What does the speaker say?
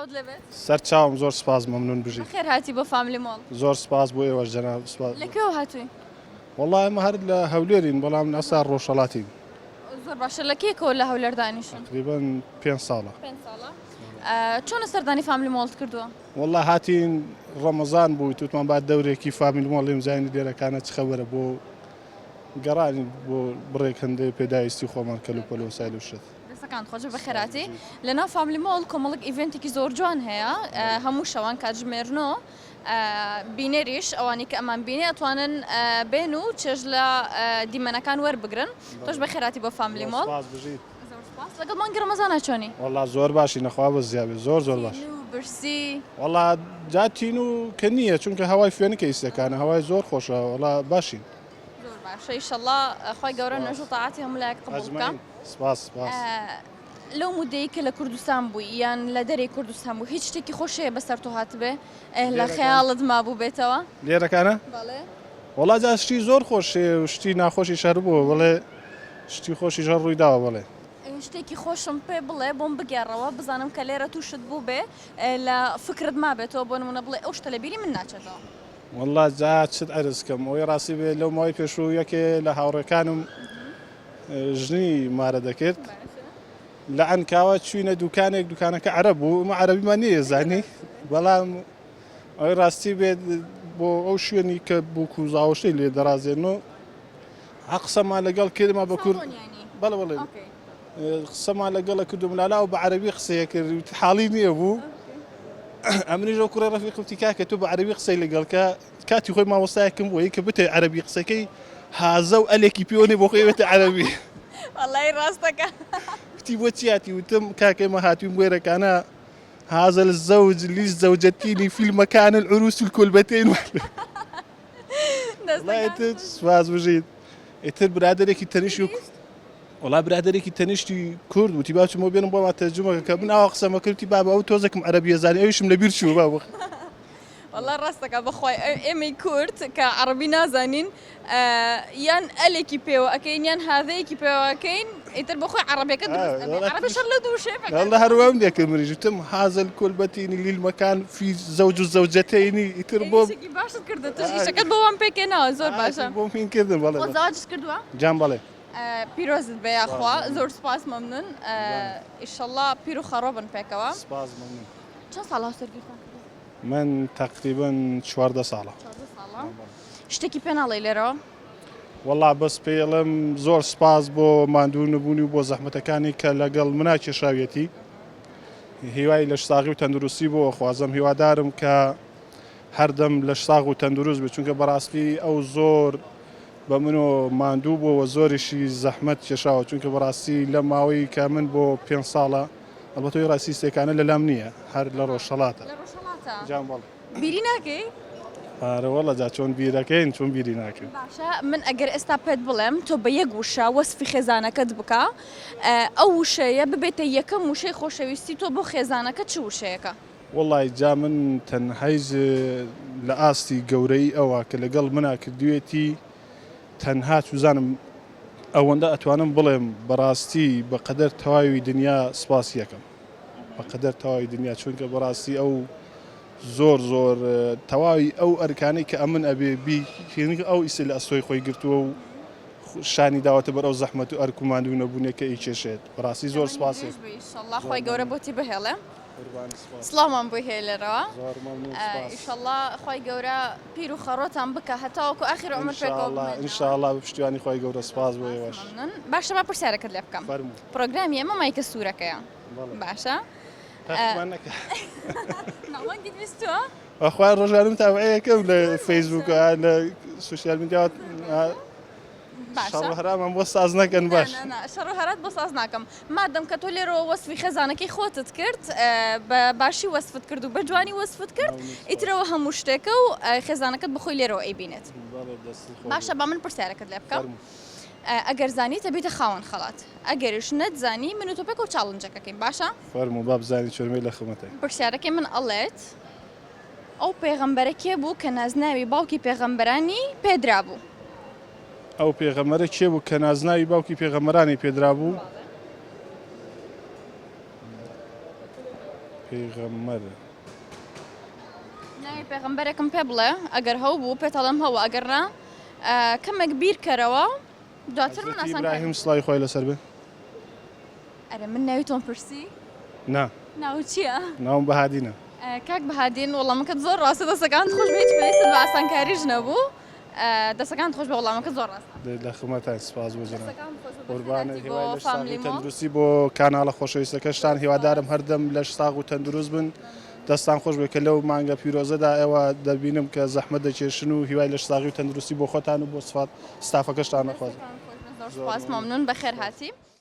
چاوت لەبێت سەرچاوم زۆر سپاس مەمنون بژیت خێر هاتی بۆ فامیلی مۆڵ زۆر سپاس بۆ ئێوەش جەناب سپاس لەکوێوە هاتووی وەڵڵا ئێمە هەر لە هەولێرین بەڵام ئەسا ڕۆژهەڵاتین زۆر باشە لە کێکەوە لە هەولێر دانیشن تقریبان 5 ساڵە 5 ساڵە چۆنە سەردانی فامیلی مۆڵت کردووە وەڵڵا هاتین ڕەمەزان بووی توتمان با دەورێکی فامیلی مۆڵیم زانی لێرەکانە چ خەبەرە بۆ گەڕانی بۆ بڕێک هەندێک پێداویستی خۆمان کەلوپەل و سایل و شت دەستەکان خۆشە بەخێراتی لەناو فامیلی مۆڵ کۆمەڵک ئیڤنتێکی زۆر جوان هەیە هەموو شەوان کاتژمێرنەوە بینەریش ئەوانی کە ئەمان بینێ ئەتوانن بێن و چێژ لە دیمەنەکان وەربگرن تۆش بەخێراتی بۆ فامیلی مۆڵ لەگەڵ مانگی ڕەمەزانە چۆنی وەڵڵا زۆر باشی نەخوا بە زیابێ زۆر زۆر باش برسی وەڵڵا جاتین و کە نییە چونکە هەوای فێنکە ئیسەکانە هەوای زۆر خۆشە وەڵا باشین زۆر باشە ئیشەڵڵا خۆی گەورە نوێژ و تاعاتی هەموو لایەک قبوڵ بکە سپاس سپاس لەو مودەی کە لە کوردستان بووی یان لە دەرەی کوردستان بوو هیچ شتێکی خۆشەیە بەسەر تۆ هاتبێ لە خەیاڵت مابوو بێتەوە لێرەکانە وەڵا جا شتی زۆر خۆشێ و شتی ناخۆشی شەر بووە بڵێ شتی خۆشی ژەر ڕوویداوە بڵێ شتێکی خۆشم پێ بڵێ بۆم بگێڕەوە بزانم کە لێرە تووشت بوو بێ لە فکرت مابێتەوە بۆ نمونە بڵێ ئەو شتە لە بیری من ناچێتەوە وەڵا جا چت ئەرزکەم ئەوەی ڕاستی بێ لەو ماوەی پێشوو یەکێ لە هاوڕێکانم ژنی مارە دەکرد لە ئەنکاوە چوینە دوکانەکە عەرەب بوو ئەمە عەرەبیمان نییە زانی بەڵام ئەوەی ڕاستی بێت بۆ ئەو شوێنی کە بوو کوزاوەشەی لێ دەرازێنەوە قسەمان لەگەڵ کردما بە کورد بەڵێ بەڵێ قسەمان لەگەڵە کردم لالاو بە عەرەبی قسەیە کرد حاڵی نییە بوو ئەمنیش ئەو کوڕی ڕەفیقتی کاکە تۆ بە عەرەبی قسەی لەگەڵکە کاتی خۆی مامۆستایەکەم بووە کە بتێ عەرەبی قسەکەی هازە و ئەلێکی پێوەنێ بۆ خۆی بێتە عەرەبی وەڵای ڕاستەکە وتی بۆ چیاتی وتم کاکەی مە هاتووین بۆێرەکانە هذا الزوج للزوجتين في المكان العروس الكلبتين والله سواز بژیت ئیتر برادێکی تەنیشتی وڵا برادێکی تەنیشتی کورد وتی باچمەوە بێنم بۆ ما تەرجمەکە من ئاوا قسەمە کردی بابا ئەو تۆزێکم عەرەبیە زانی ئەویشم لەبیر چوو بابا والله ڕاستەکە بەخوای ئێمەی کورد کە عەرەبی نازانین یان ئەلێکی پێوە ئەەکەین یان هاذەیەکی پێوەکەین ئیتر بەخۆی عەرەبیەکە عەرەبی شەر لە دوو شێ والله هەروەم دێکە منیش وتم هذا الكلبتين للمكان في زوج الزوجتين ئیتر بۆ باشت کردە توش ئیشەکەت بۆ وام پێکێناوە زۆر باشە بۆم پێین کردن بەڵێ زاواجت کردووە جان بەڵێ پیرۆزت بێ یاخوا زۆر سپاس مەمنون ئیشەڵڵا پیر و خەڕۆ بن پێکەوە سپاس مەمنون چەند ساڵ هاوسەرگیریتان من تقریبا 14 ساڵە شتێکی پێ ناڵێ لێرەوە وەڵا بەس پێڵم زۆر سپاس بۆ ماندوو نەبوونی و بۆ زەحمەتەکانی کە لەگەڵ منا کێشاویەتی هیوای لە شتاغی و تەندروستی بۆ خوازم هیوادارم کە هەردەم لە شتاغ و تەندروست بێت چونکە بەڕاستی ئەو زۆر بە من و ماندوو بووەوە زۆریشی زەحمەت کێشاوە چونکە بەڕاستی لە ماوەی کە من بۆ 5 ساڵە ئەلبەتەوەی ڕاستی سێکانە لەلام نییە هەر لە ڕۆژهەڵاتە جان بەڵێ بیری ناکەی وەڵە جا چۆن بیرەکەین چۆن بیری ناکەین باشە من ئەگەر ئێستا پێت بڵێم تۆ بە یەک وشە وەسفی خێزانەکەت بکە ئەو وشەیە ببێتە یەکەم وشەی خۆشەویستی تۆ بۆ خێزانەکە چ وشەیەکە وەڵی جا من تەنهایز لە ئاستی گەورەی ئەوە کە لەگەڵ منا کردوێتی تەنها توزانم ئەوەندە ئەتوانم بڵێم بەڕاستی بەقەدەر تەواوی دنیا سپاسی یەکەم بەقەدەر تەواوی دنیا چونکە بەڕاستی ئەو زۆر زۆر تەواوی ئەو ئەرکانەی کە ئەمن ئەبێ ئەو ئیسە لە ئەستۆی خۆی گرتووە و شانی داوەتە بەر ئەو زەحمەت و ئەرکوماندوو نەبوونێکە ئیکێشێت بەڕاستی زۆر سپاسی خۆی گەورە بۆتی بهێڵێ سڵامان بۆی هەیە لێرەوە ئیشەڵڵا خۆی گەورە پیر و خەڕۆتان بکە هەتاوەکو ئاخر عمر پێکەوە ئینشاءڵڵا پشتیوانی خۆی گەورە سپاس بۆ ئێوەش باشە با پرسیارەکەت لێ بکەم پرۆگرامی ئێمە مایکە سوورەکەیە باشە ناوەنگیت ویستووە ئەخوای ڕۆژانم تاوعەیەکەم لە فەیسبووکە لە سوشیال میدیا هەرامان بۆ ساز نەکەن باش شەڕ و هەرات بۆ ساز ناکەم مادەم کە تۆ لێرەوە وەسفی خێزانەکەی خۆتت کرد بە باشی وەسفت کرد و بە جوانی وەسفت کرد ئیترەوە هەموو شتێکە و خێزانەکەت بخۆی لێرەوە ئەیبینێت باشە با من پرسیارەکەت لێ بکەم ئەگەر زانیتە بیتە خاوەن خەڵات ئەگەریش نەتزانی من و تۆ پێک و چاڵنجەکەکەین باشە فەرموو با بزانی چۆرمەی لە خەمەتە پرسیارەکەی من ئەڵێت ئەو پێغەمبەرە کێ بوو کە نازناوی باوکی پێغەمبەرانی پێدرا بوو ئەو پێغەمبەرە کێ بوو کە نازناوی باوکی پێغەمبەرانی پێدرا بوو پێغەمبەر ناوی پێغەمبەرێکم پێ بڵێ ئەگەر هەو بوو پێتەڵم هەوە ئەگەر نا کەمێک بیر کەرەوە دواتر من ئاسان ئیبراهیم سڵای خۆی لەسەر بێ ئەرە من ناوی تۆم پرسی نا ناو چییە؟ ناوم بەهادینە کاک بەهادین وەڵامەکەت زۆر ڕاستە دەستەکان خۆش بێت پێویست بە ئاسانکاریش نەبوو دەستەکان خۆش بە وەڵامەکەت زۆر ڕاستە لە خمەتان سپاس بۆ جەناب قوربانە بۆ هیوای لەش ساغ و فامیلیمۆ تەندروستی بۆ کاناڵە خۆشەویستەکەشتان هیوادارم هەردەم لەش ساغ و تەندروست بن دەستان خۆش بێ کە لەو مانگە پیرۆزەدا ئێوە دەبینم کە زەحمەت دەکێشن و هیوای لەش ساغی و تەندروستی بۆ خۆتان و بۆ سفات ستافەکەشتان نەخواست زۆر سپاس مەمنون بەخێر هاتی